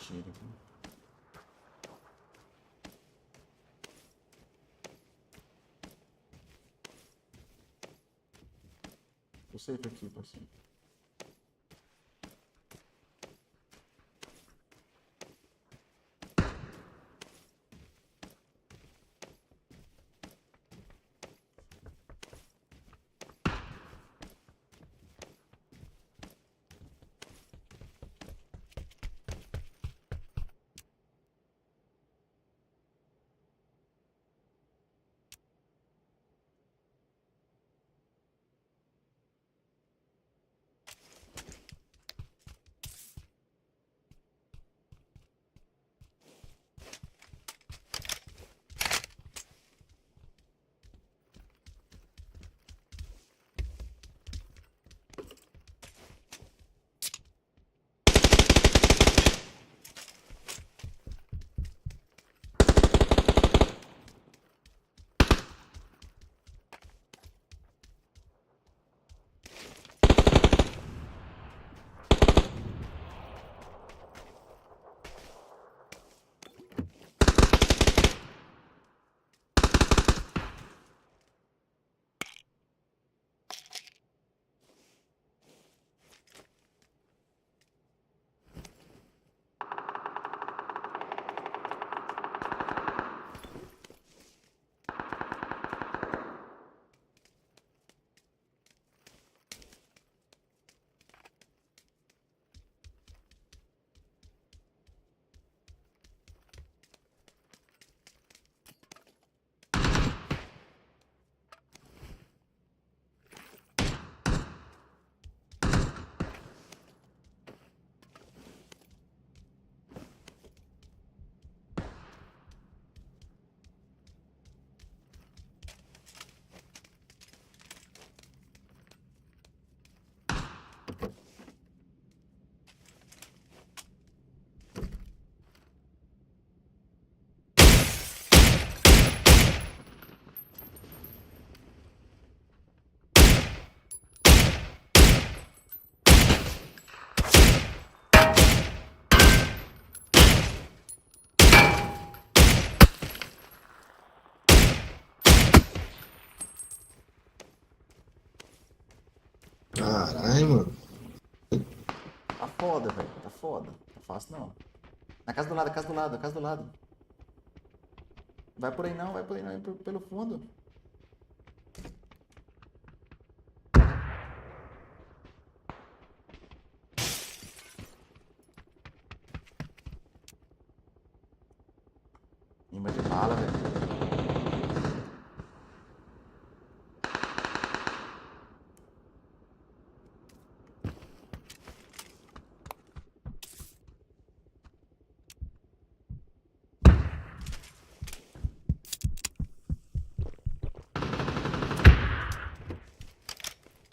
tiro aqui. Tô safe aqui, parceiro. Caralho, mano. Tá foda, velho. Tá foda. Tá fácil não. Na casa do lado, casa do lado, casa do lado. Vai por aí não, vai por aí não, vai pelo fundo. Imã de bala, velho.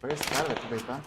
Pega esse cara, vai aproveitar.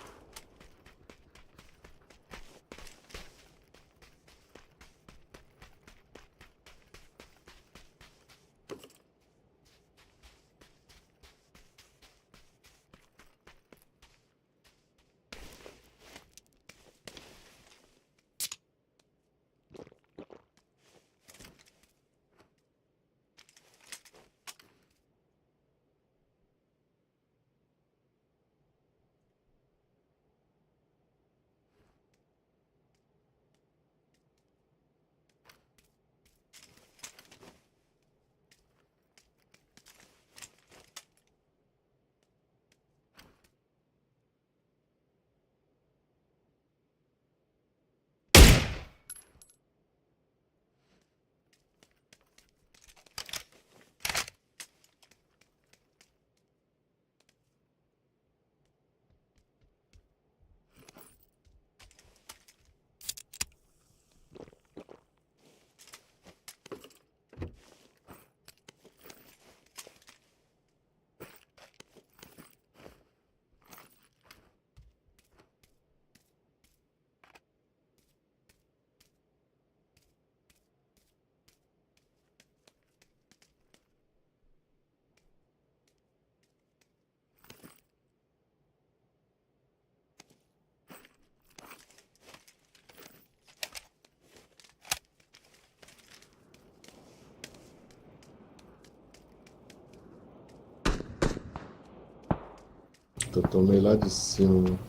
Puta, eu tomei lá de cima, mano.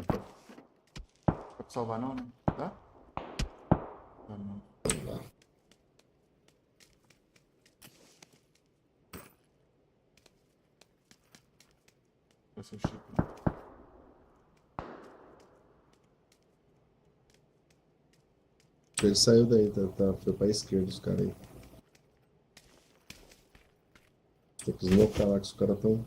Dá pra salvar não, né? Dá? Dá não. Vai ser o chip, né? Ele saiu daí, foi pra esquerda os caras aí. Tem que deslocar lá que os caras tão.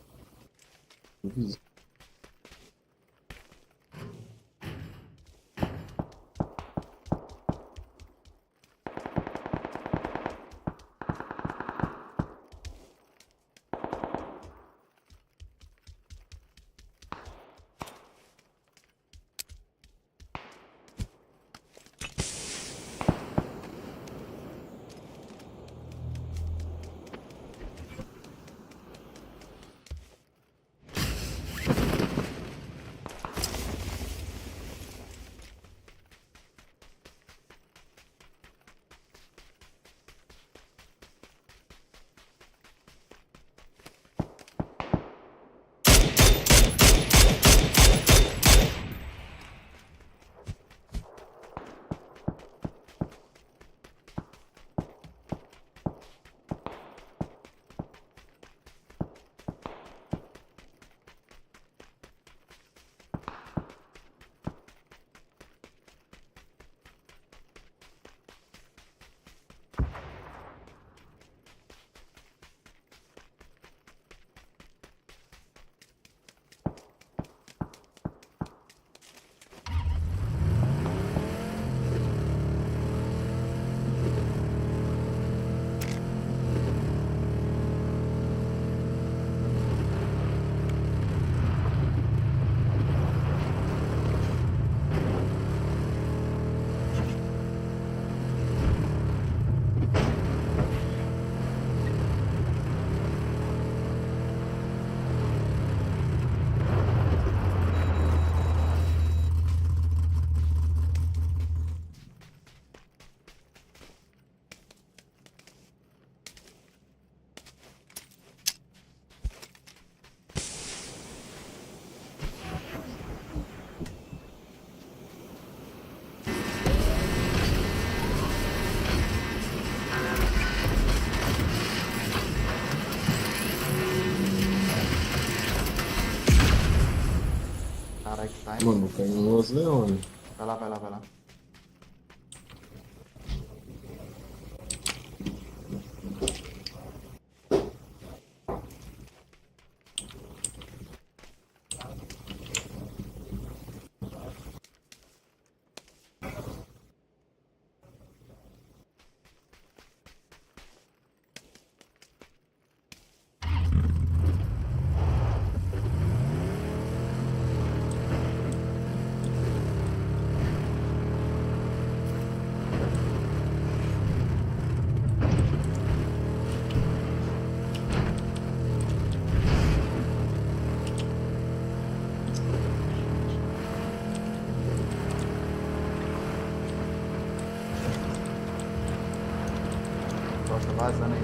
Caralho, que tá, hein? Mano, caiu os leões. Vai lá, vai lá, vai lá. Costa vazando aí.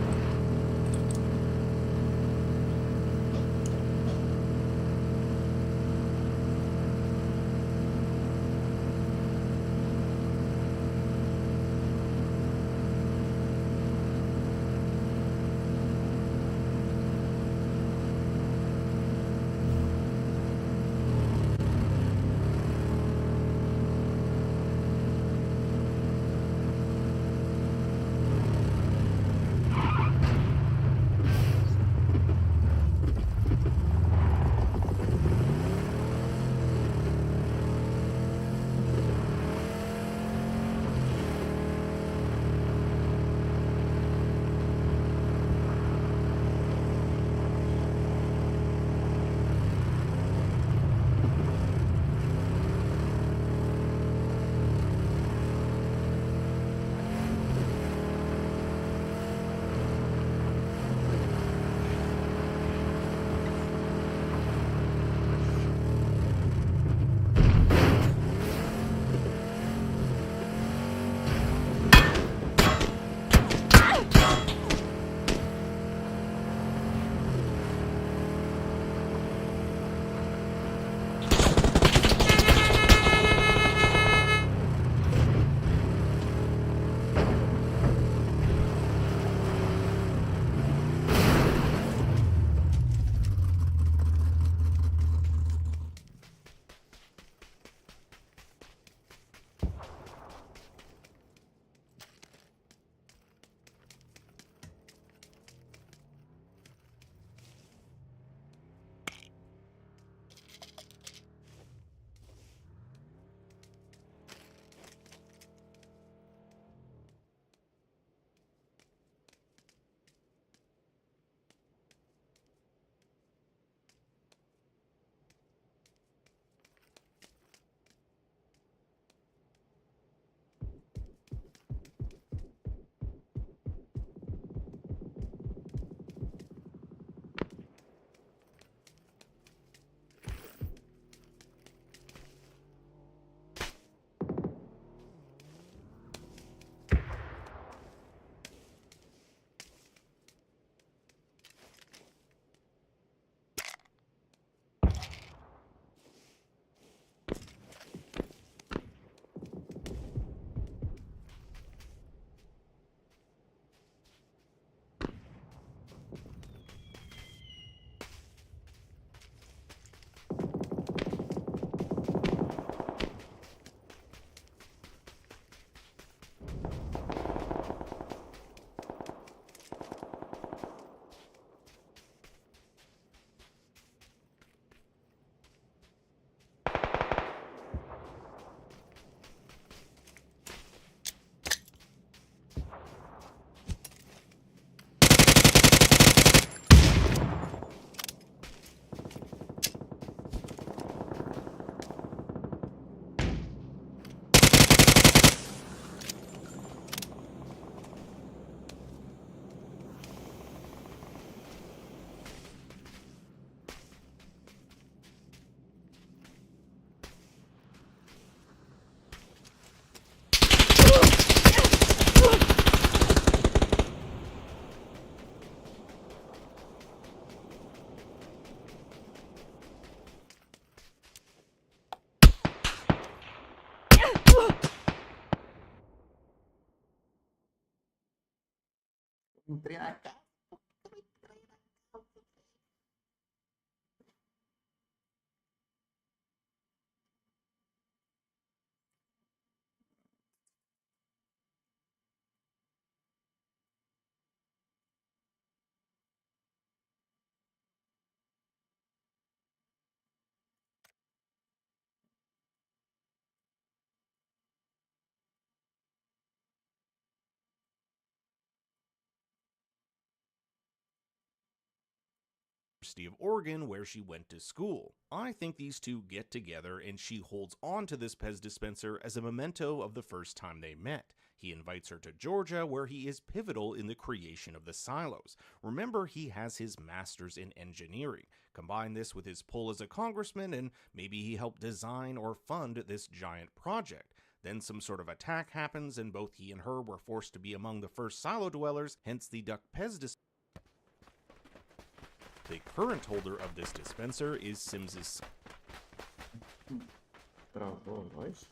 Entrei na casa. University of Oregon, where she went to school. I think these two get together and she holds on to this Pez dispenser as a memento of the first time they met. He invites her to Georgia, where he is pivotal in the creation of the silos. Remember, he has his master's in engineering. Combine this with his pull as a congressman, and maybe he helped design or fund this giant project. Then some sort of attack happens, and both he and her were forced to be among the first silo dwellers, hence the Duck Pez dispenser. The current holder of this dispenser is Sims's Travou a voz?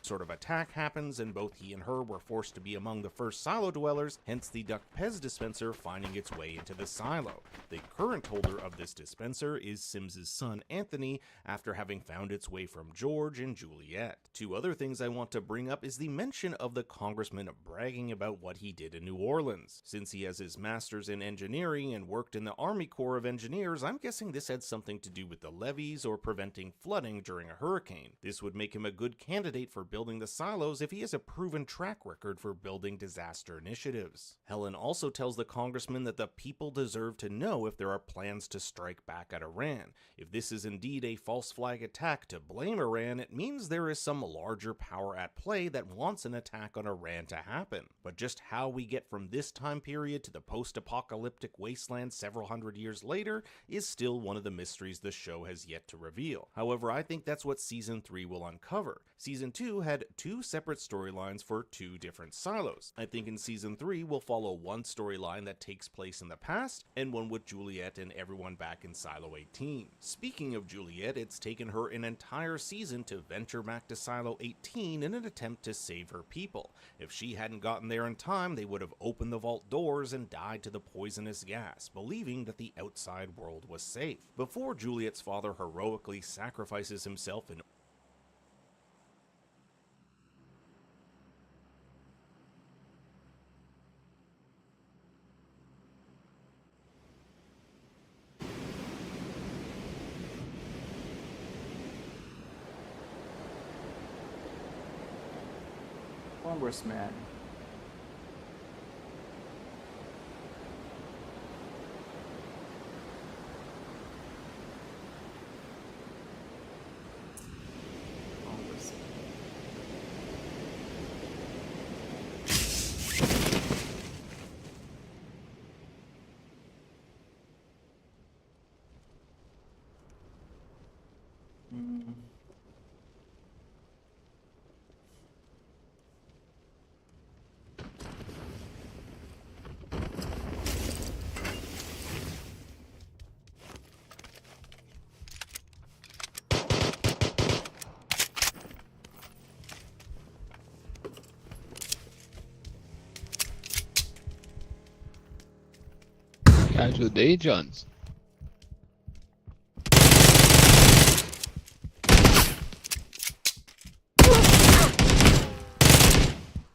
sort of attack happens, and both he and her were forced to be among the first silo dwellers, hence the Duck Pez dispenser finding its way into the silo. The current holder of this dispenser is Sims's son Anthony, after having found its way from George and Juliet. Two other things I want to bring up is the mention of the congressman bragging about what he did in New Orleans. Since he has his master's in engineering and worked in the Army Corps of Engineers, I'm guessing this had something to do with the levees or preventing flooding during a hurricane. This would make him a good candidate for building the silos if he has a proven track record for building disaster initiatives. Helen also tells the congressman that the people deserve to know if there are plans to strike back at Iran. If this is indeed a false flag attack to blame Iran, it means there is some larger power at play that wants an attack on Iran to happen. But just how we get from this time period to the post-apocalyptic wasteland several hundred years later is still one of the mysteries the show has yet to reveal. However, I think that's what Season 3 will uncover. Season 2 had two separate storylines for two different silos. I think in Season 3 we'll follow one storyline that takes place in the past, and one with Juliet and everyone back in Silo 18. Speaking of Juliet, it's taken her an entire season to venture back to Silo 18 in an attempt to save her people. If she hadn't gotten there in time, they would have opened the vault doors and died to the poisonous gas, believing that the outside world was safe. Before Juliet's father heroically sacrifices himself in Congressman. Congressman. Ajudei, Jones.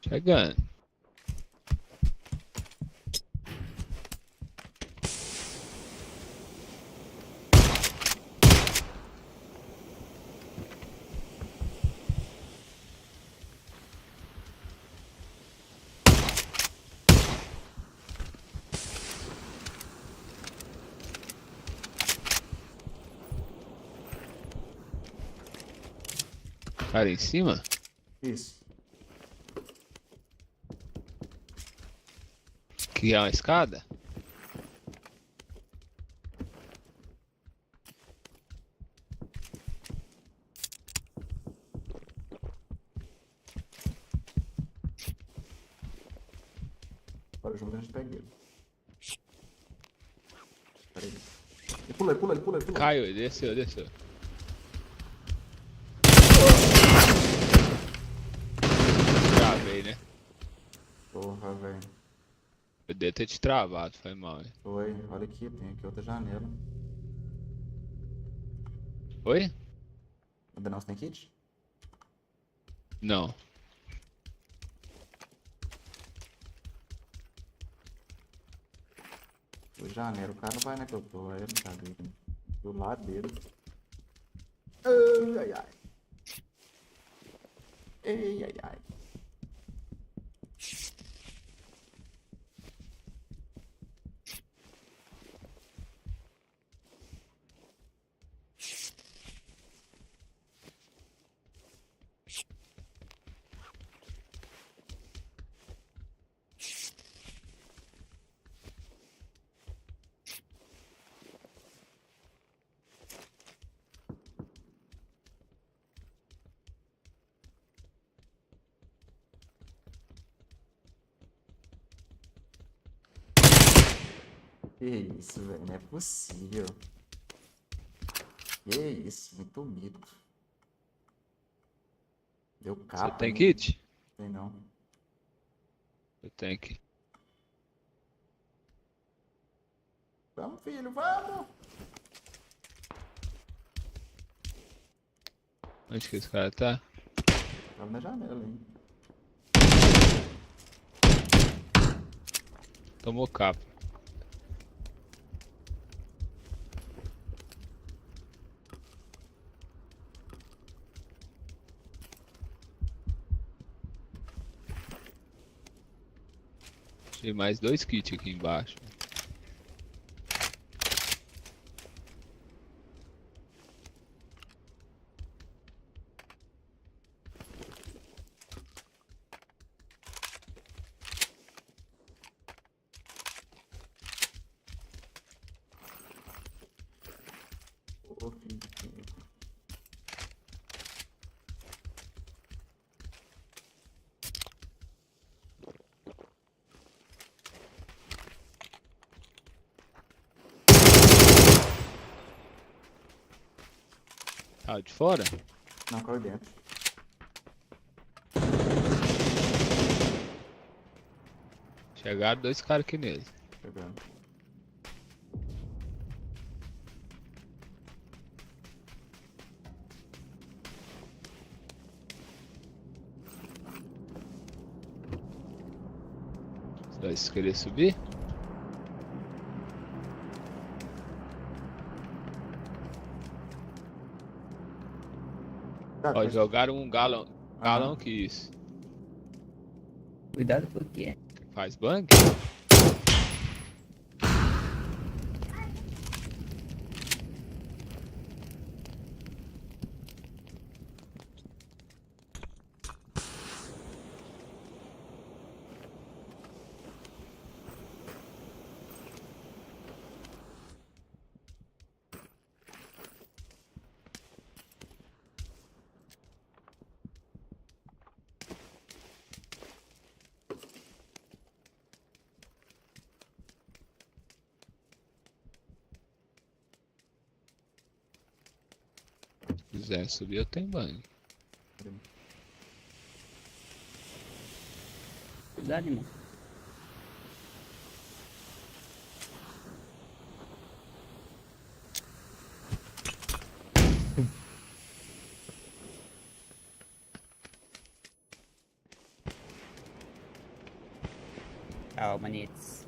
Chegando. Cara em cima? Isso. Que é uma escada? Agora o jogo a gente pega ele. Pera aí. Ele pula, ele pula, ele pula, ele pula. Caiu, desceu, desceu. Travei, né? Porra, velho. Podia ter te travado, foi mal, hein? Foi, olha aqui, tem aqui outra janela. Oi? Ainda não, você tem kit? Não. Foi janela, o cara não vai na que eu tô, aí é brincadeira. Do lado dele. Ai, ai, ai. Ai, ai, ai. Que isso, velho, não é possível. Que isso, muito mito. Deu Você capa tem ainda. kit? Tem não. Eu tenho que. Vamos, filho, vamos! Onde que esse cara tá? Tava na janela, hein? Tomou capa. Achei mais 2 kits aqui embaixo. Ô, filho de tempo. Tá de fora? Não, caiu dentro. Chegaram 2 caras aqui nele. Pegando. Você vai querer subir? Tá, Ó, mas- jogaram um galão. Galão Ah. que isso. Cuidado porque Faz bang? Se quiser subir, eu tenho bang. cuidado, irmão. Calma, Nitz.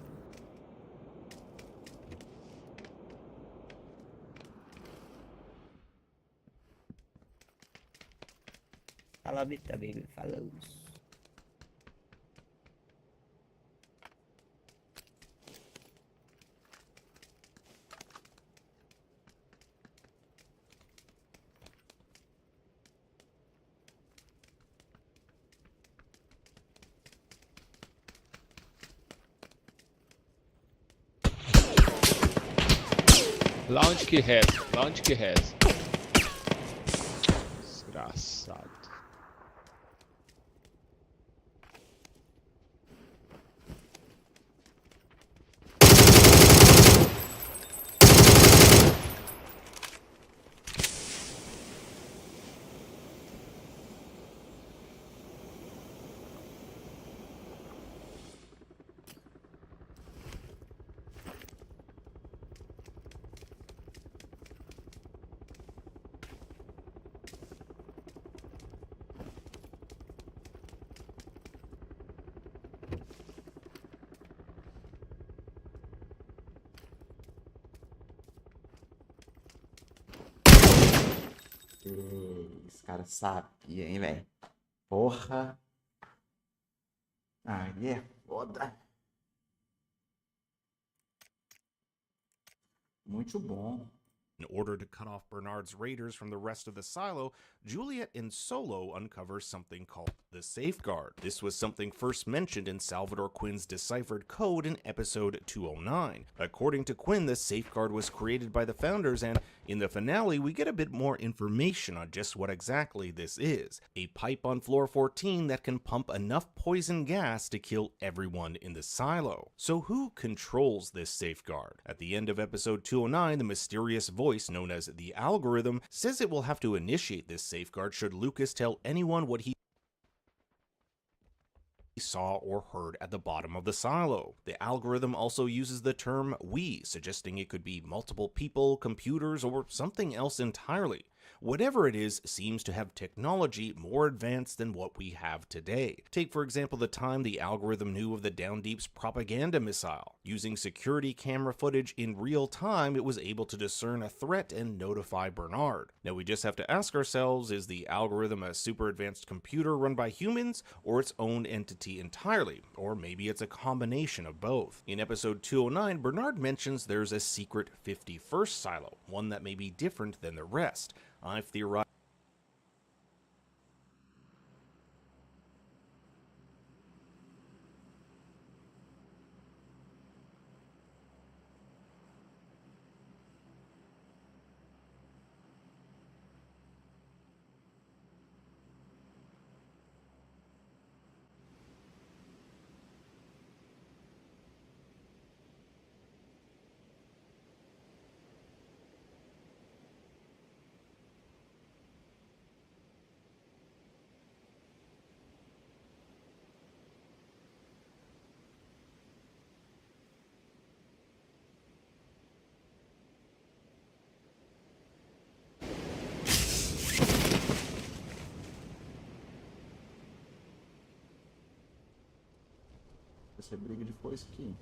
Fala, Vita, baby. Falou. Lá onde que reza? Lá onde que reza? Desgraçado. Esse cara sabia, hein, velho? Porra. Aí é foda. Muito bom. In order to cut off Bernard's raiders from the rest of the silo, Juliet and Solo uncover something called the safeguard. This was something first mentioned in Salvador Quinn's deciphered code in episode 209. According to Quinn, the safeguard was created by the founders, and in the finale, we get a bit more information on just what exactly this is. A pipe on floor 14 that can pump enough poison gas to kill everyone in the silo. So who controls this safeguard? At the end of episode 209, the mysterious voice known as the algorithm says it will have to initiate this safeguard should Lucas tell anyone what he saw or heard at the bottom of the silo. The algorithm also uses the term we, suggesting it could be multiple people, computers, or something else entirely. Whatever it is seems to have technology more advanced than what we have today. Take, for example, the time the algorithm knew of the Down Deep's propaganda missile. Using security camera footage in real time, it was able to discern a threat and notify Bernard. Now we just have to ask ourselves, is the algorithm a super advanced computer run by humans, or its own entity entirely? Or maybe it's a combination of both. In episode 209, Bernard mentions there's a secret 51st silo, one that may be different than the rest. I've theorized Essa briga de foice aqui.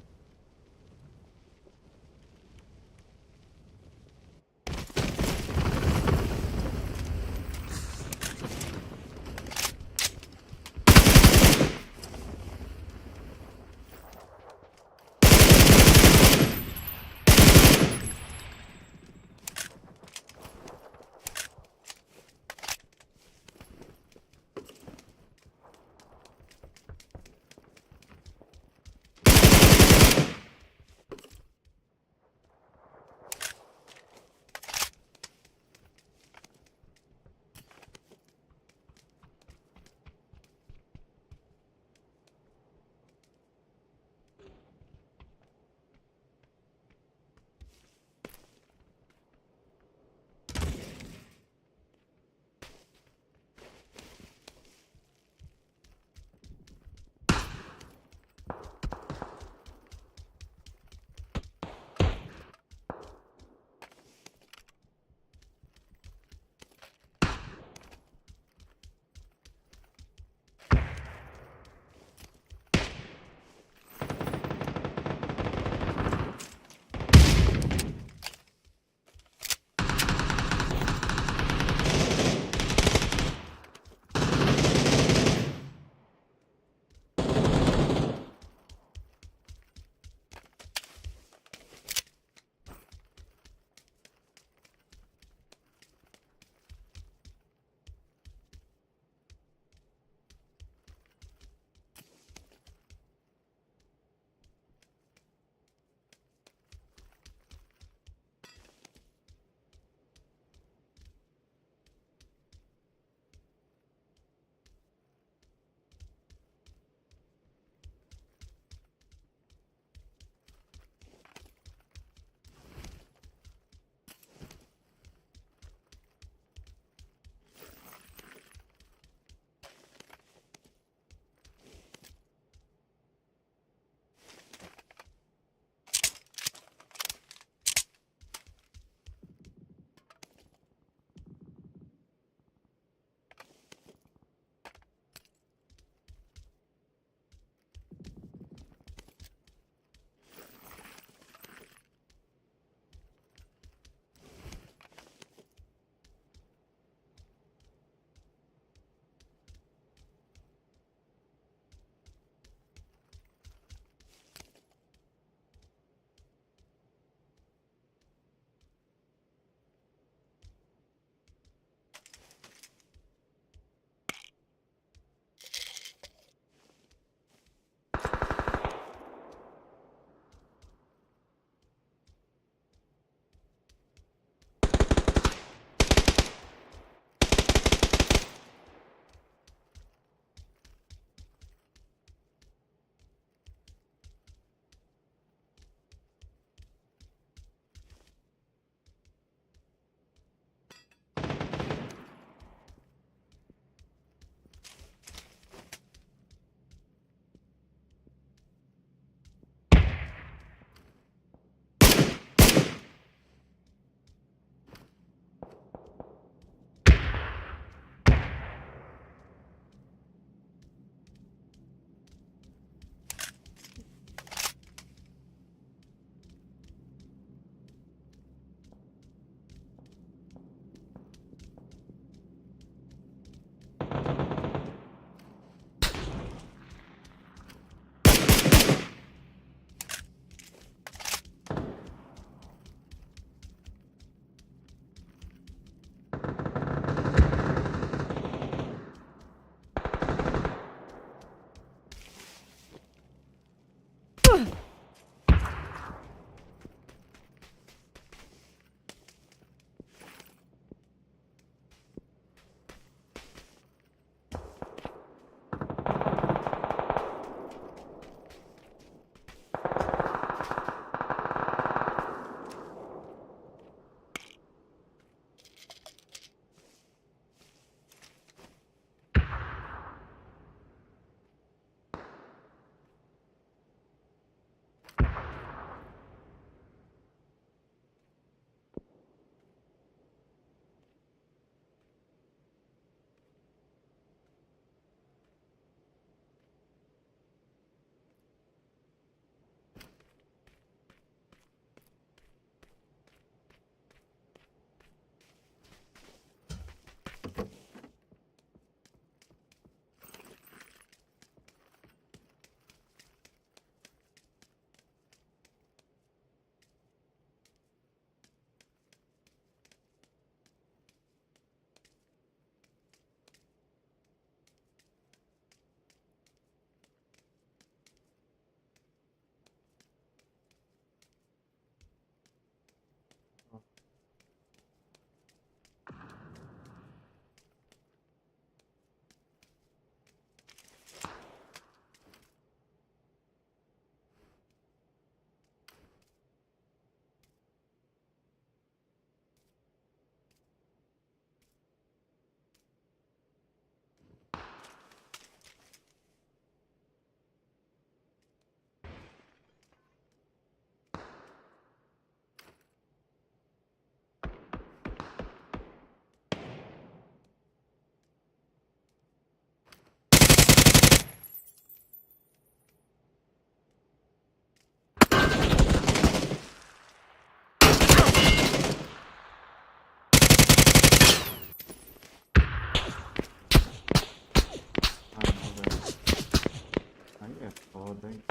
É foda, hein?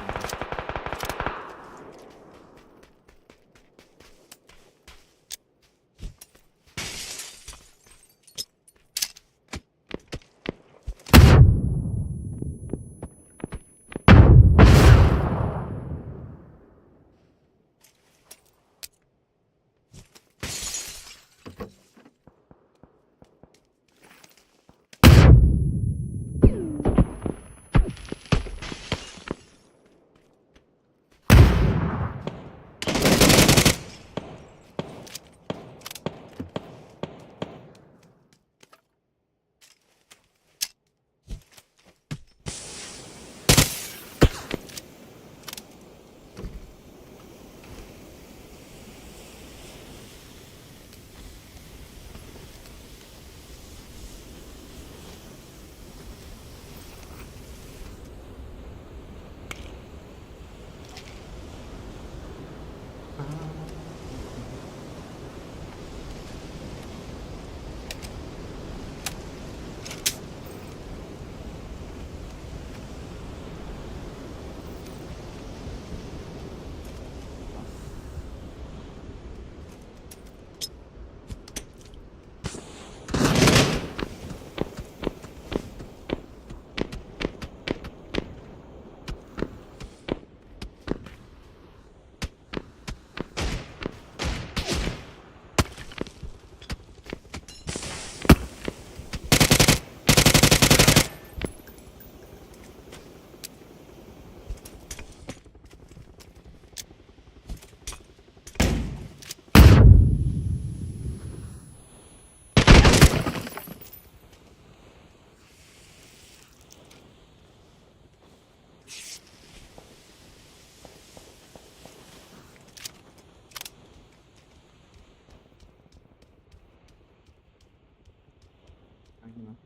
Ainda.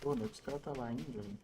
Pô, onde é que os caras tá lá ainda, velho?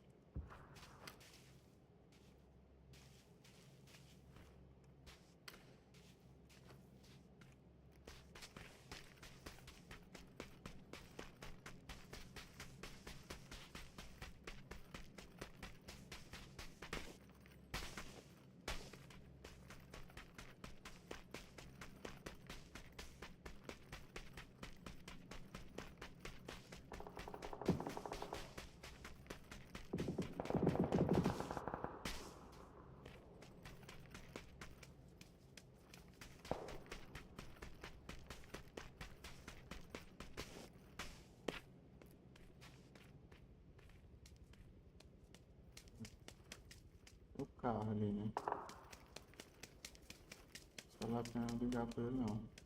O carro ali, né? Só lá pra não ligar pra ele, não.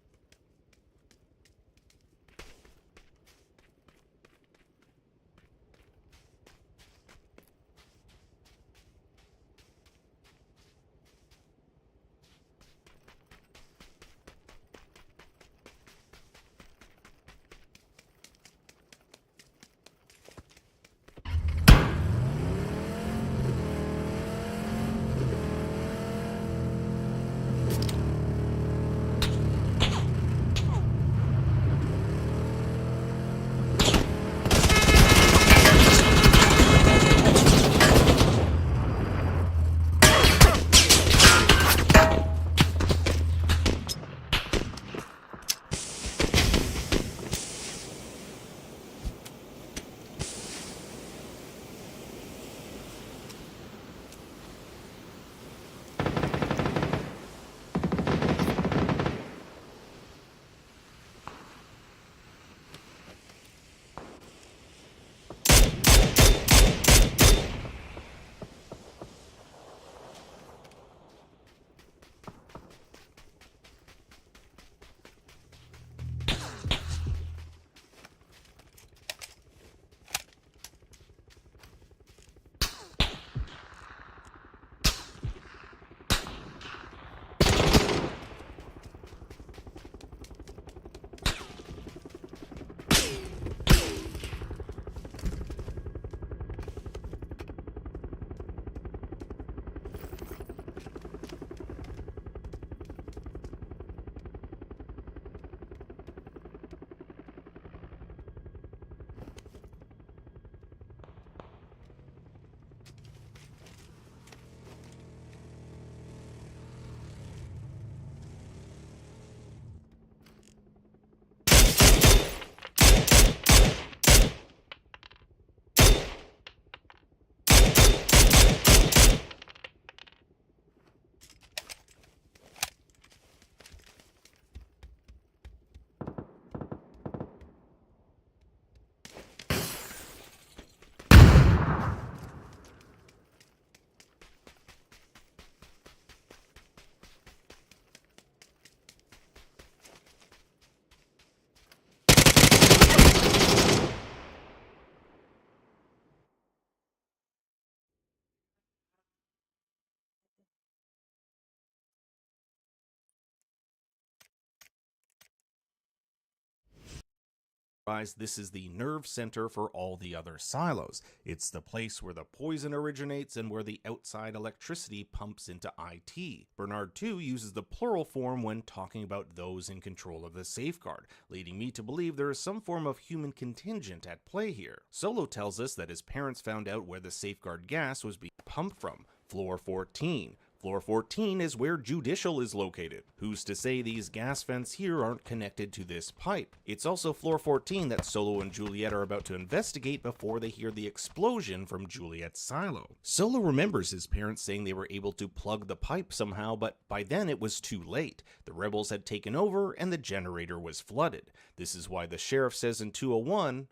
clarifies this is the nerve center for all the other silos. It's the place where the poison originates and where the outside electricity pumps into IT. Bernard, too, uses the plural form when talking about those in control of the safeguard, leading me to believe there is some form of human contingent at play here. Solo tells us that his parents found out where the safeguard gas was being pumped from, floor 14. Floor 14 is where Judicial is located. Who's to say these gas vents here aren't connected to this pipe? It's also floor 14 that Solo and Juliet are about to investigate before they hear the explosion from Juliet's silo. Solo remembers his parents saying they were able to plug the pipe somehow, but by then it was too late. The rebels had taken over and the generator was flooded. This is why the sheriff says in 201,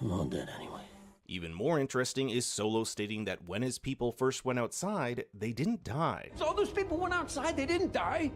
I'm all dead anyway. Even more interesting is Solo stating that when his people first went outside, they didn't die. So all those people went outside, they didn't die?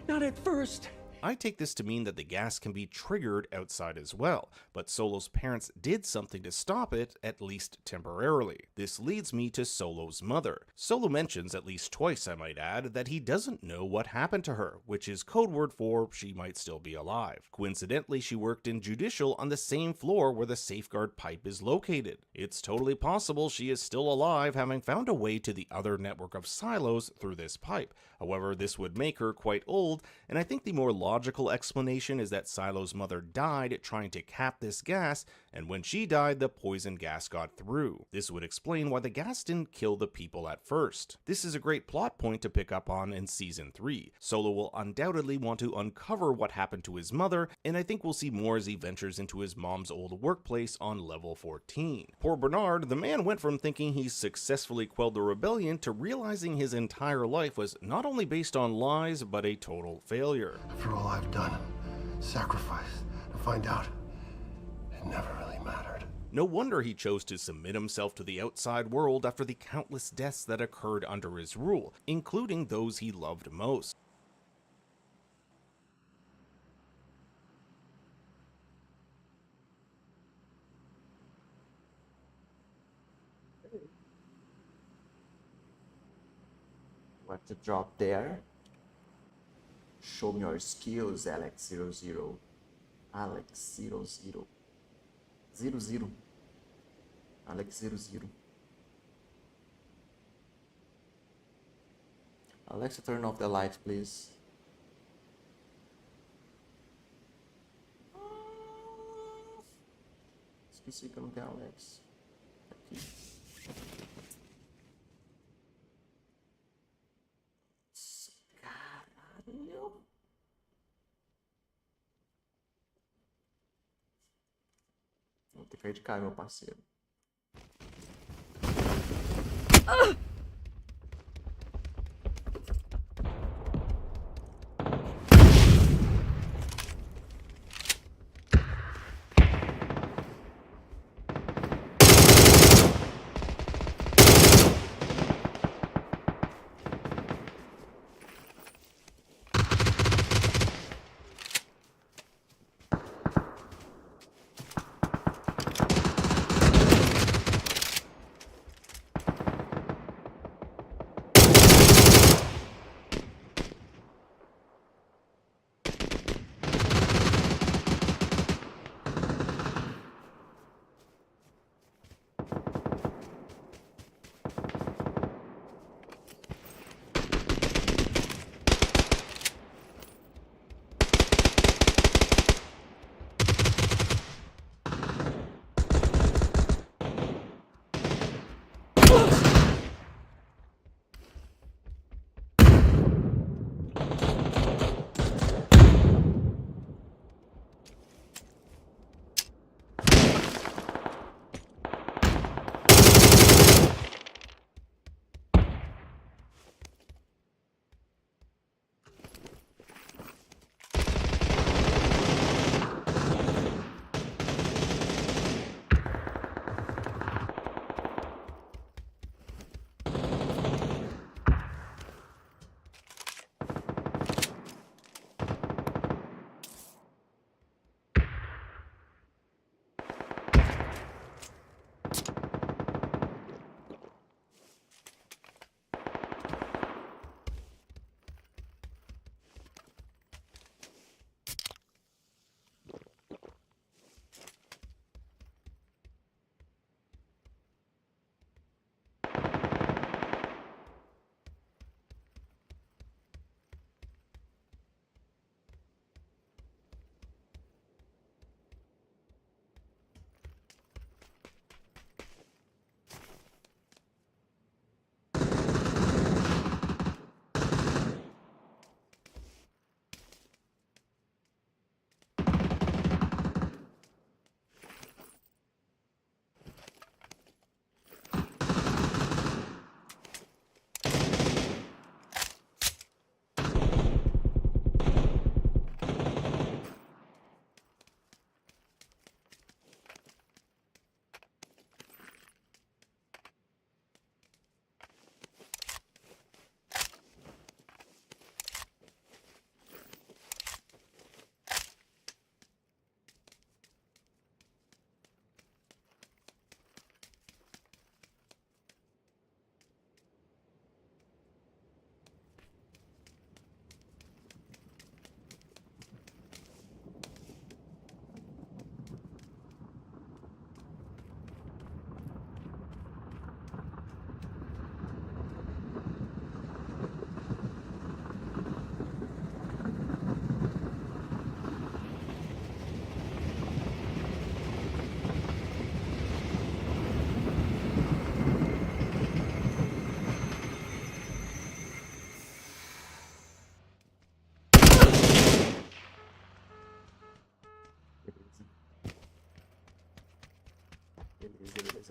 Not at first. I take this to mean that the gas can be triggered outside as well, but Solo's parents did something to stop it, at least temporarily. This leads me to Solo's mother. Solo mentions, at least twice I might add, that he doesn't know what happened to her, which is code word for she might still be alive. Coincidentally, she worked in Judicial on the same floor where the safeguard pipe is located. It's totally possible she is still alive, having found a way to the other network of silos through this pipe. However, this would make her quite old, and I think the more logical explanation is that Silo's mother died trying to cap this gas, and when she died, the poison gas got through. This would explain why the gas didn't kill the people at first. This is a great plot point to pick up on in Season 3. Solo will undoubtedly want to uncover what happened to his mother, and I think we'll see more as he ventures into his mom's old workplace on level 14. Poor Bernard, the man went from thinking he successfully quelled the rebellion to realizing his entire life was not only based on lies, but a total failure. After all I've done, sacrificed, to find out it never really mattered. No wonder he chose to submit himself to the outside world after the countless deaths that occurred under his rule, including those he loved most. What to drop there? Show me your skills, Alex00. Alex00. 00. Alex00. Alexa, turn off the light, please. Esqueci que eu não tenho Alex. Aqui. Caralho. Vou ter que cair de cara, meu parceiro.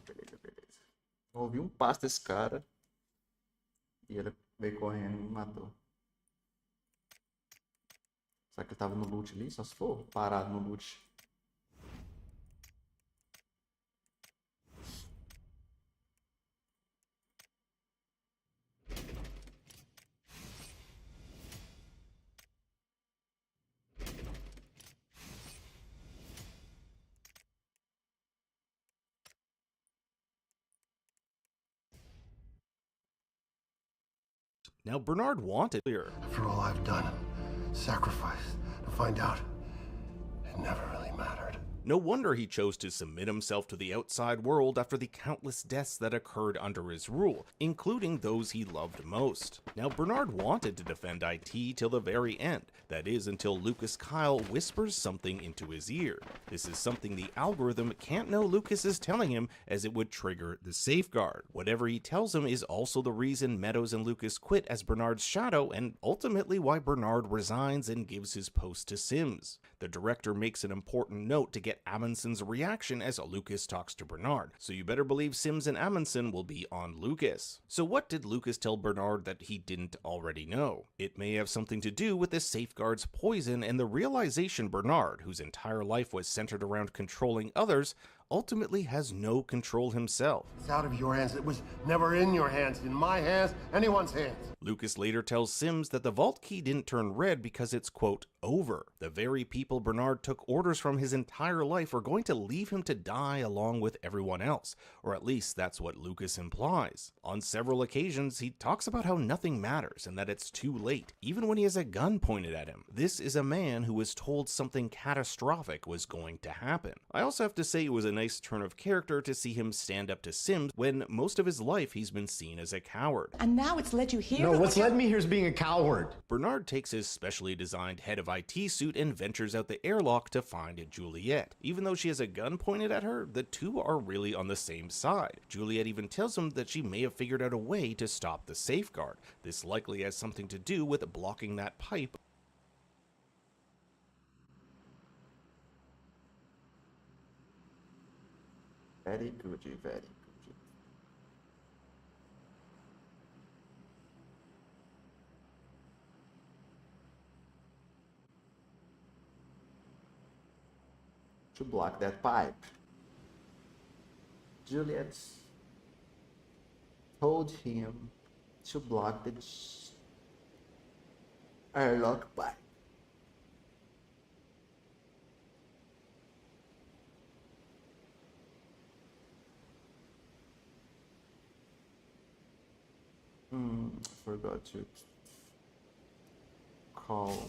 beleza, beleza. Ouvi um passo desse cara. E ele veio correndo e me matou. Será que ele tava no loot ali? Só se for parado no loot. Now, Bernard wanted clear. After all I've done, sacrificed to find out, it never really mattered. No wonder he chose to submit himself to the outside world after the countless deaths that occurred under his rule, including those he loved most. Now, Bernard wanted to defend IT till the very end, that is, until Lucas Kyle whispers something into his ear. This is something the algorithm can't know Lucas is telling him, as it would trigger the safeguard. Whatever he tells him is also the reason Meadows and Lucas quit as Bernard's shadow, and ultimately why Bernard resigns and gives his post to Sims. The director makes an important note to get Amundsen's reaction as Lucas talks to Bernard, so you better believe Sims and Amundsen will be on Lucas. So what did Lucas tell Bernard that he didn't already know? It may have something to do with the safeguard's poison and the realization Bernard, whose entire life was centered around controlling others, ultimately has no control himself. It's out of your hands. It was never in your hands, in my hands, anyone's hands. Lucas later tells Sims that the vault key didn't turn red because it's, quote, over. The very people Bernard took orders from his entire life are going to leave him to die along with everyone else, or at least that's what Lucas implies. On several occasions, he talks about how nothing matters and that it's too late, even when he has a gun pointed at him. This is a man who was told something catastrophic was going to happen. I also have to say it was a nice turn of character to see him stand up to Sims when most of his life he's been seen as a coward. And now it's led you here? No, what's led me here is being a coward. Bernard takes his specially designed head of IT suit and ventures out the airlock to find Juliet. Even though she has a gun pointed at her, the two are really on the same side. Juliet even tells him that she may have figured out a way to stop the safeguard. This likely has something to do with blocking that pipe. Very good, very good. To block that pipe, Juliet told him to block the airlock pipe. Forgot to call.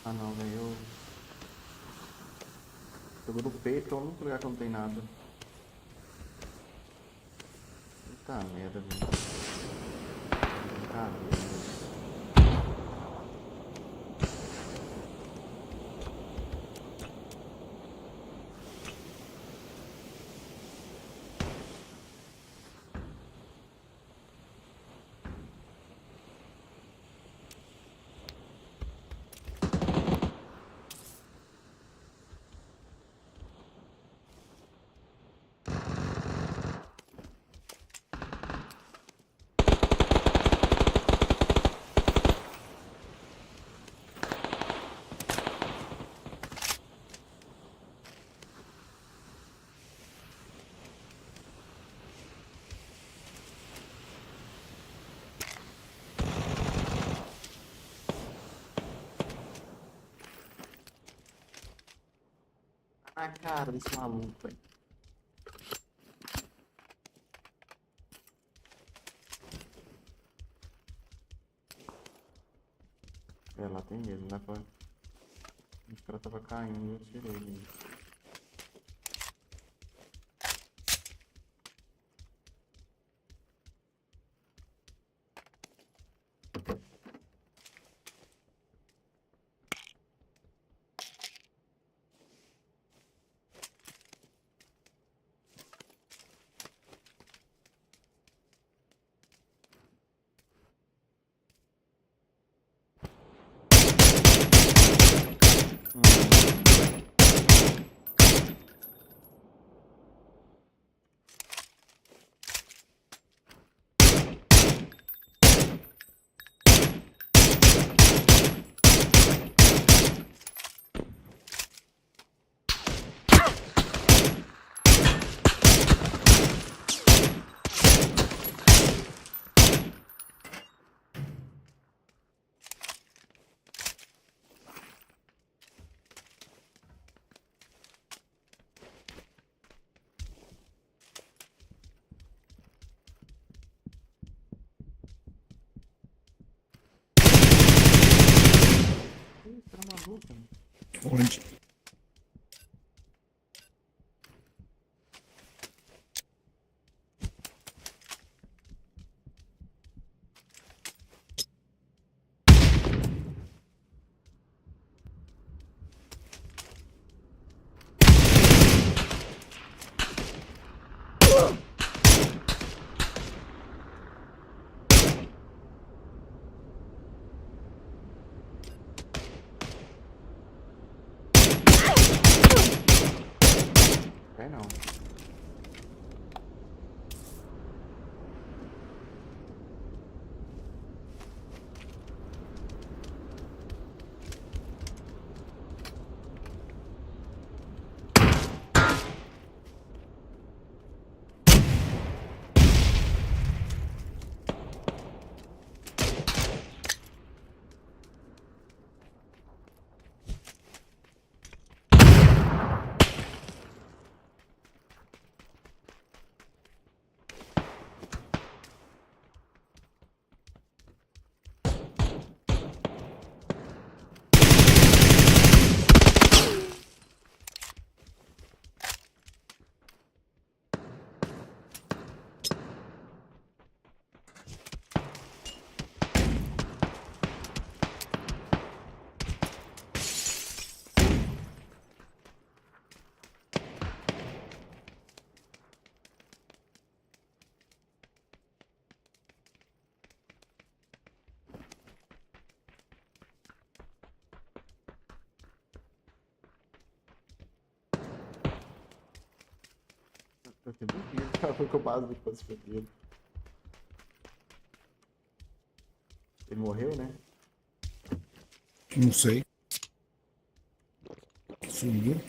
Ah não, velho, eu... Pegou no peito, tô no único lugar que não tem nada. Puta merda, velho. Brincadeira. A cara desse maluco, velho. É, lá tem mesmo, dá pra... Os caras tava caindo e eu tirei ele. Ih, cara maluco, mano. Onde? É não. Eu tenho duvido, cara, foi o que eu base do que pode ser dele. Ele morreu, né? Não sei. Sumiu.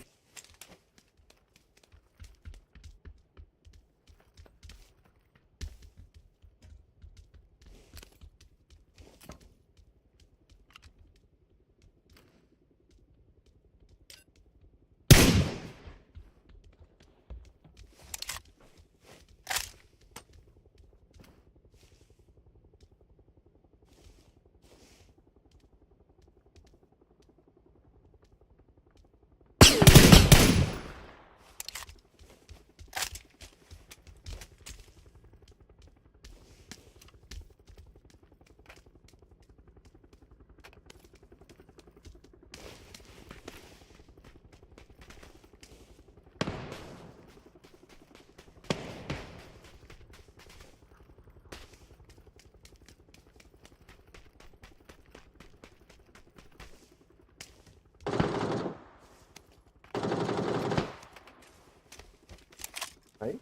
Aí?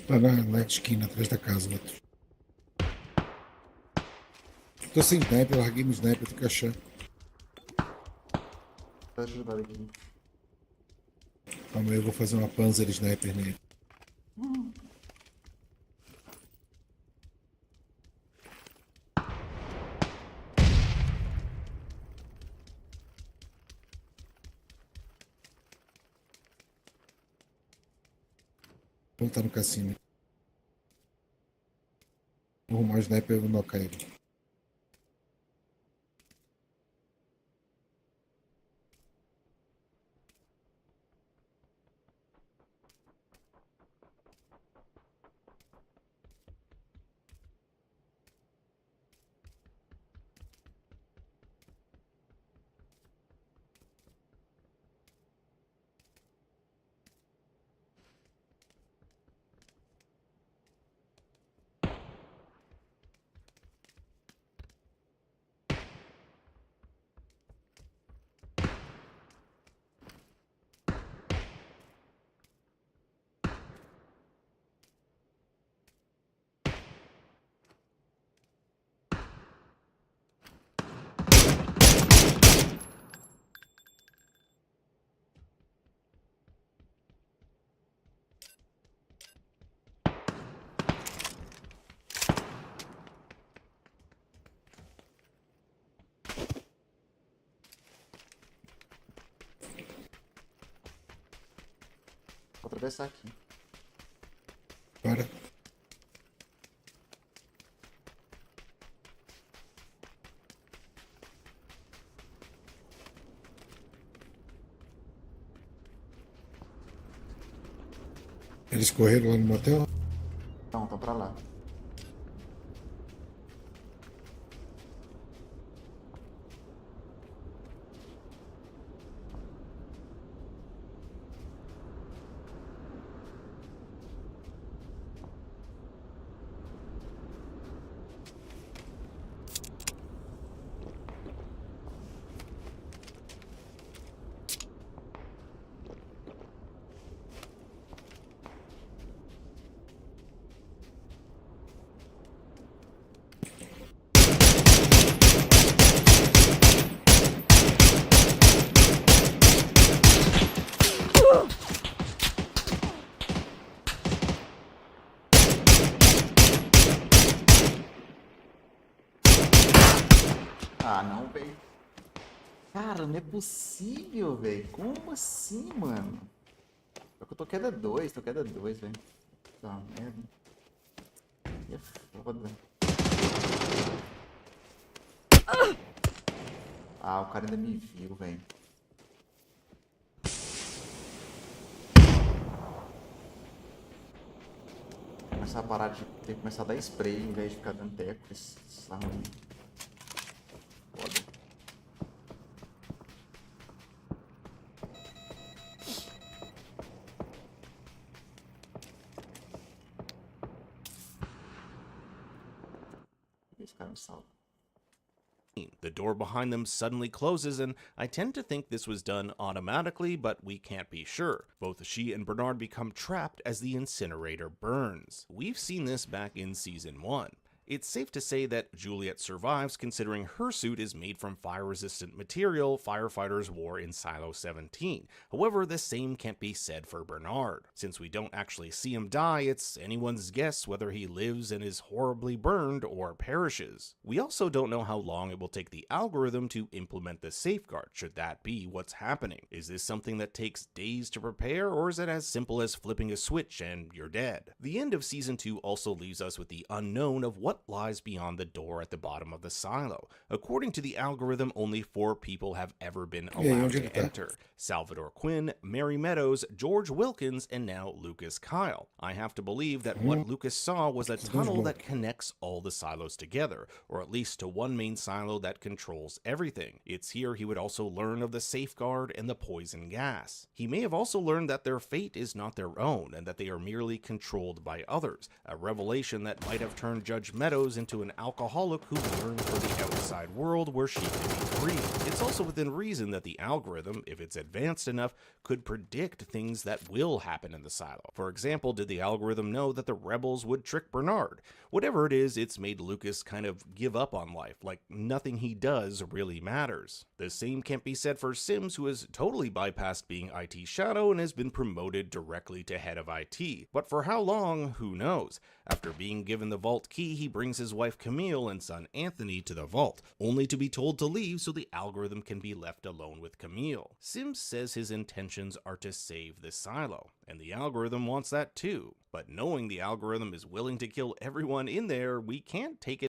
Tá na esquina, atrás da casa, outro. Tô sem sniper, larguei meu sniper, fica achando. Deixa eu ajudar aqui. Calma aí, eu vou fazer uma Panzer Sniper nele. Voltar no cassino. Vou arrumar o sniper e vou nocar ele. Vou atravessar aqui. Bora. Eles correram lá no motel? Não, estão pra lá. Ah, não, velho. Cara, não é possível, velho. Como assim, mano? Só que eu tô queda 2, velho. Tá, merda. E é foda. Ah, o cara ainda me viu, velho. Começar a parar de ter que começar a dar spray em vez de ficar dando teco. Isso é ruim. Foda. Esse cara não salva. The door behind them suddenly closes, and I tend to think this was done automatically, but we can't be sure. Both she and Bernard become trapped as the incinerator burns. We've seen this back in Season 1. It's safe to say that Juliet survives considering her suit is made from fire-resistant material firefighters wore in Silo 17. However, the same can't be said for Bernard. Since we don't actually see him die, it's anyone's guess whether he lives and is horribly burned or perishes. We also don't know how long it will take the algorithm to implement the safeguard, should that be what's happening. Is this something that takes days to prepare, or is it as simple as flipping a switch and you're dead? The end of Season 2 also leaves us with the unknown of what lies beyond the door at the bottom of the silo. According to the algorithm, only 4 people have ever been allowed to enter: Salvador Quinn, Mary Meadows, George Wilkins, and now Lucas Kyle. I have to believe that what Lucas saw was a tunnel that connects all the silos together, or at least to one main silo that controls everything. It's here he would also learn of the safeguard and the poison gas. He may have also learned that their fate is not their own, and that they are merely controlled by others, a revelation that might have turned Judge Meadows into an alcoholic who yearned for the outside world where she could be free. It's also within reason that the algorithm, if it's advanced enough, could predict things that will happen in the silo. For example, did the algorithm know that the rebels would trick Bernard? Whatever it is, it's made Lucas kind of give up on life, like nothing he does really matters. The same can't be said for Sims, who has totally bypassed being IT Shadow and has been promoted directly to head of IT. But for how long, who knows? After being given the vault key, he brings his wife Camille and son Anthony to the vault, only to be told to leave so the algorithm can be left alone with Camille. Sims says his intentions are to save the silo, and the algorithm wants that too. But knowing the algorithm is willing to kill everyone in there, we can't take it